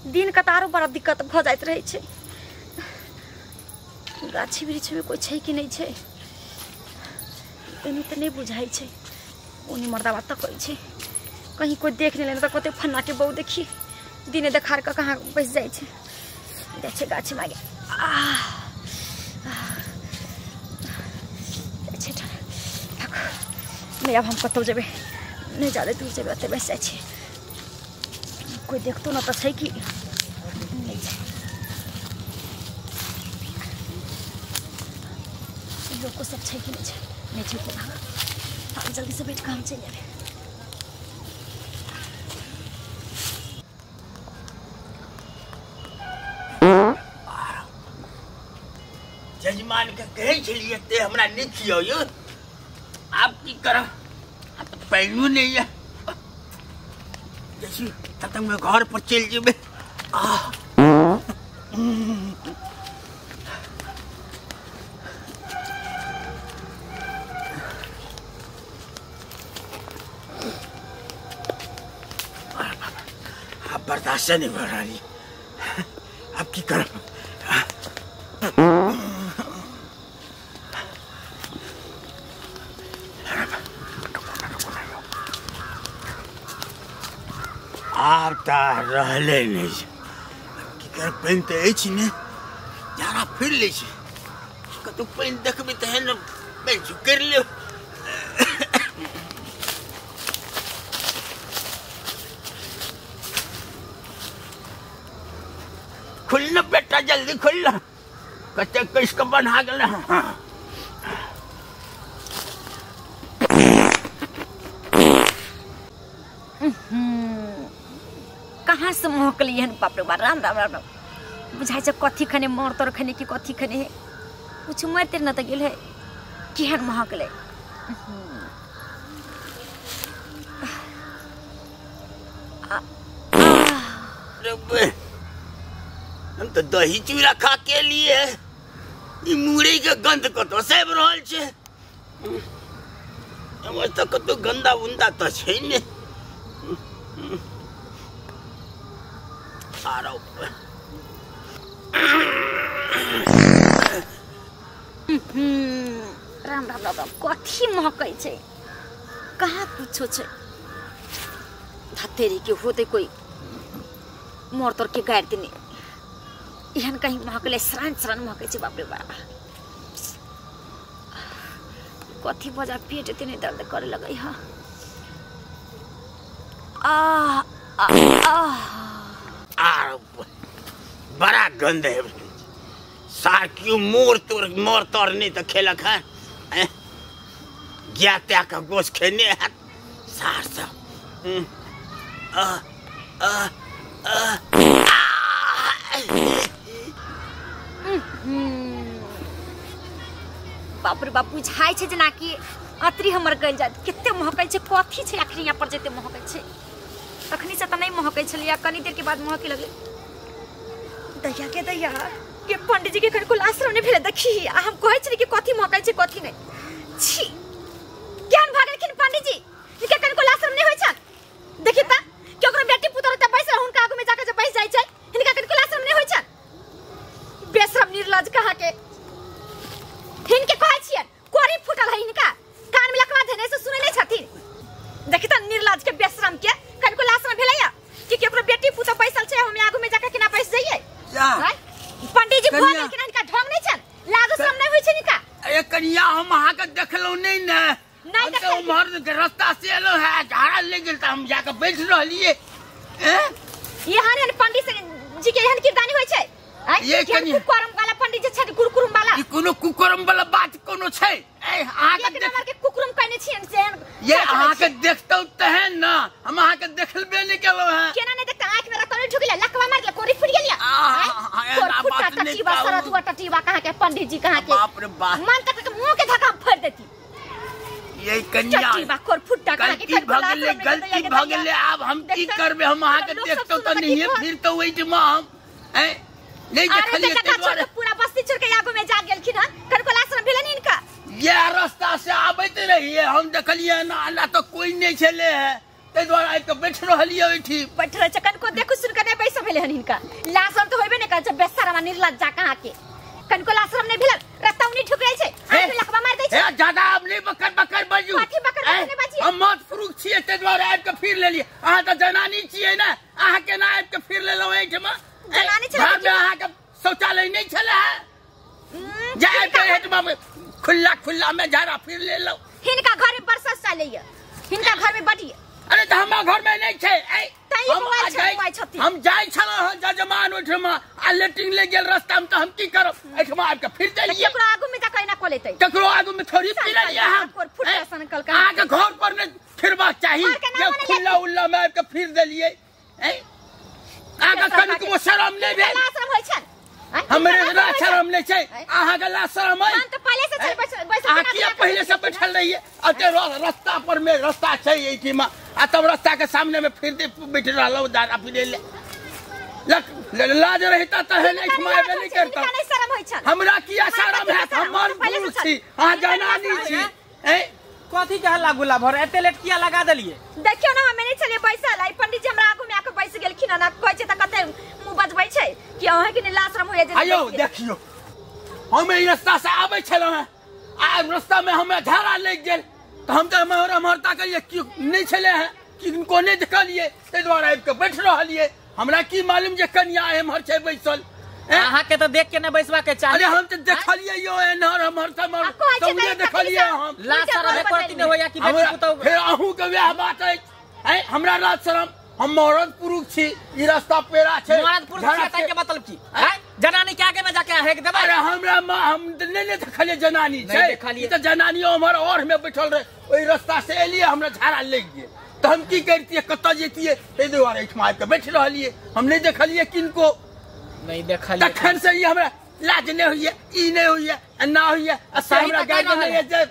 दिन का तारो बड़ा दिक्कत भ जाइत रहे छे। गाछी वृक्ष में कोई छे कि नहीं छे तनी त नहीं बुझाई छे। ओनी मर्दा बात कहै छे कहीं कोई देख नहीं लेना तो कते फन्ना के बहु देखी दिने देखार का कहाँ बैस जाए छे। देखे गाछी मागे नहीं अब हम कतौ जेबे नहीं ज्यादा दूर जेबे ओते बैस जाए छे। कोई देखतो ना तो छे कि नहीं छे। लोग को सब छे कि नहीं छे नहीं छे तो हम जल्दी से बैठ काम चल जाबे। जजमान के कहे छलिए ते हमरा नहीं खियो यो आप की करा आप तो पैनू नहीं है जैसी तब तक मैं घर पर चल जेबे। आप बर्दाश्त नहीं कर रही अब की करा। आप रहले नहीं की कर पेन ते अछि ने जरा फिर ले छी कतु पेन देखबे तहन बेच कर ले। खुल न बेटा जल्दी खुल न कते किसका बना गेल। कहाँ से महकली हन बाप रे बाप राम राम राम बुझाई छ कथी खने मोर तोर खने की कथी खने है कुछ मरते न त गेल है केहन महकले। हम तो दही चूड़ा खा के लिए ई मुड़ी के गंध कतो से रहल छे हम तो कतो गंदा उंदा तो छै ने। राम राम राम राम कथी महकै छे कहाँ कुछो छे धतेरी के होते कोई मोर तोर के गाड़ देने एहन कहीं महकले सरान सरान महकै छे बाप रे बाप। कथी बजा पेट इतने दर्द करे लगे हा। बड़ा गंद है सार क्यों मोर तोर नहीं तो खेलक है गया त्या का गोश्त खेने है सार सब। बाप रे बाप बुझाई छे जना कि अतरी हमर गल जात केते महकै छे कथी छे आखिर यहाँ पर जेते महकै छे तखनी से त नहीं महकै छलिया कनी देर के बाद महके लगे। दैया के दैया ये पंडित जी के घर को आश्रम ने भेले देखी हम कहै छी कि कथी महकै छे कथी नहीं छी ज्ञान भागलखिन पंडित जी इनके कन को आश्रम नहीं होय छ देखि त कि ओकरा बेटी पुत्र त बैस हुनका आगू में जाके जब बैस जाय छै इनका कन को आश्रम नहीं होय छ। बेशरम निर्लज कहा के इनके कहै छियन कोरी फुटल है इनका कान में लकवा देने से सुनै नहीं छथिन। देखि त निर्लज के बेशरम के कन को आश्रम भेलैया कि ओकरा बेटी पुत्र बैसल छै हम आगू में जाके केना बैस जाइए। पंडित जी भोग के इनका ढंग नहीं छन लाज शरम नहीं होय छै इनका। ए कनिया हम अहाँ के देखलौ नहीं न हम तो उमहर के रास्ता से एलो है झाड़ा ले गेल त हम जाके बैठ रहलिए। यहाँ ने पंडित जी के एहन कीर्तनी होय छै ये कनी कुकरम वाला पंडित जी छै कुरकुरम वाला ई कोनो कुकरम वाला बात कोनो छै ए अहाँ के नंबर के कुकरम कहने छियन से ये अहाँ के देखतौ तहन न हम अहाँ के देखलबे नहीं केलो है केना नहीं देखता आंख में रतन ठुकले लकवा मार के कोरी फुट गेलिया फुटा टटीवा सरतुआ टटीवा कहां के पंडित जी कहां के बाप रे बाप मन तक के मुंह के धक्का फोड़ देती ये कन्या टटीवा कोर फुटा कहां के गलती भ गेले अब हम की करबे हम अहाँ के देखतौ त नहीं फिर तो वही जे हम नहीं देखलिए ते द्वारे पूरा बस्ती छोड़ के आगू में जा गेलखिन हन कनको आश्रम भेले नहीं इनका ये रास्ता से आबैत रहिए हम देखलिए ना तो कोई नहीं छले है ते द्वारा आइ के बैठ रहलिए ओठी बैठ रह चकन को देखु सुन कने पैसा भेले हन हिनका लाशरम तो होइबे ने कर जब बेसरामा निर्लज्जा कहां के कन को लाशरम ने भेल रत्ताउनी ठुकरै छै आइ लखबा मार दै छै ए ज्यादा अब नहीं बकर बाजू काठी बकर ने बाजी हम मत फुरुक छिए ते द्वारा आइ के फिर लेलिए अहाँ त जनानी छिए ना अहाँ के ना आइ के फिर लेलो एठमा जनानी छै घर में अहाँ के शौचालय नहीं छले जाए के हेठमा खुला में झाड़ा फिर ले लो हिनका घर में बरसा चलैया हिनका घर में बढ़िया अरे त हमरा घर में नहीं छै हम जाय छलो जजमान ओठमा आ लेटिंग ले गेल रास्ता में त हम की करब एठमा आब के फिर देलिए केकरो आगू में त कहिना को लेतै केकरो आगू में थोड़ी फिर लेलिए हम फुटका सन कल का आगे घर पर ने फिरबा चाहिए ये खुला उल्ला में आब के फिर देलिए आगे कनिक वो शर्म नहीं भेल लाशरम होय छन हमरे ला शर्म नहीं छै अहाँ के ला शर्म है हम त पहले से चल बैसल अहाँ किया पहले से बैठल रहिए अते रास्ता पर में रास्ता छै एठी में आ तब रास्ता के सामने में फिर दे बैठ रहलो दादा फिरे ले लाज रहता त है नहीं खमाए नहीं करता नहीं शर्म होय छन हमरा किया शर्म है हम मन छी अहाँ जनानी छी ए कथी के हल्ला गुल्ला भर एते लेट किया लगा देलिए देखियो ना हमें नहीं चले बैसल आई पंडित जी हमरा आगू में आके बैस गेलखिन ना कहै छै त कते मुंह बजबै छै कि अहाँ के लाशरम होय जे आयो देखियो हम ई रास्ता से आबै छलो हैं आ रास्ता में हमें झाड़ा लग गेल तो हम त मरता के ये नहीं छले हैं किनको नहीं देखलिए ते द्वारा आबि के बैठ रहलिए हमरा की मालूम जे कन्या एमहर छै बैसल अहाँ के तो देख के न बैसवा के चाहिए अरे हम तो देखलिए यो एनहर हमर सबने देखलिए हम लाशरम करती न होया कि बेटी पुतौ फिर अहू के वह बात है हमरा लाशरम हम मरद पुरुष छी ई रास्ता पेरा छै मरद पुरुष के मतलब की है जनानी के आगे में जाके हेक देबे अरे हमरा मां हम नहीं देखलिए जनानी छै ई त जनानी हमर और में बैठल रहे ओई रास्ता से एलिए हमरा झाड़ा लग गेल तो हम की करतिए कत जेतिए ते दुआरे इठमा के बैठ रहलिए हम नहीं देखलिए किनको नहीं देखलिए तखन से ई हमरा लाज नहीं होइए ई नहीं होइए ना होइए असर हमरा गाड़ी नहीं है जे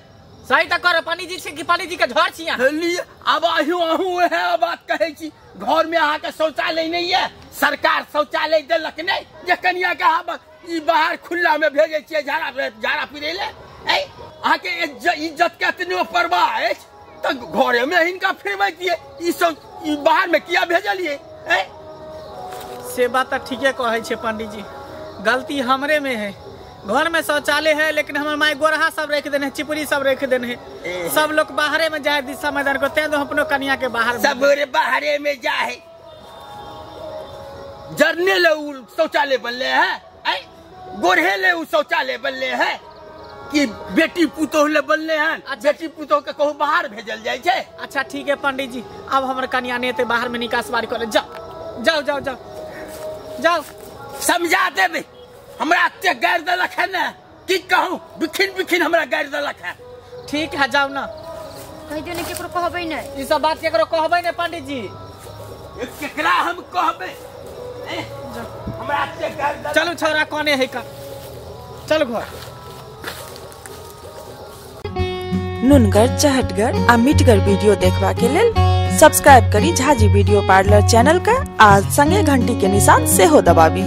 सही त करे पानी जी से कि पानी जी के घर छी लिए अब अहू है बात कहै छी घर में अहाँ के शौचालय नहीं है सरकार शौचालय देलक नहीं जे कनिया के अहाँ ई बाहर खुला में भेजे छिए झाड़ा फिरे ले अहाँ के इज्जत के इतने परवाह है तो घरे में हिनका फिरबैतिए ई सब ई बाहर में किया भेजलिए से बात तो ठीके कहै छै पंडित जी गलती हमरे में है घर में शौचालय है लेकिन हमारे माई गोरहा सब रख देने चिपरी सब रख देने सब लोग बाहरे में जाए दिशा मैदान को तें अपनो कन्या के बाहर सब बाहरे में जाए जरने ले शौचालय बनले है गोरहे ले शौचालय बनले है कि बेटी पुतोह ले बनले हैं अच्छा। बेटी पुतोह के कहू बाहर भेजल जाए छे अच्छा ठीक है पंडित जी अब हमारे कन्या ने बाहर में निकास बारी करे जाओ जाओ जाओ जाओ जाओ समझा देबे हमरा अत्ते गाड़ देलक है ना की कहूं बिखिन हमरा गाड़ देलक है ठीक है जाओ ना कह दियो ने केकरो कहबै नै ई सब बात केकरो कहबै नै पंडित जी केकरा हम कहबै हमरा अत्ते गाड़ देलक चलो छोरा कोने है का चल घर नुनगर चहटगर आ मिटगर वीडियो देखबा के लेल सब्सक्राइब करी झाजी वीडियो पार्लर चैनल का आज संगे घंटी के निशान से हो दबाबी।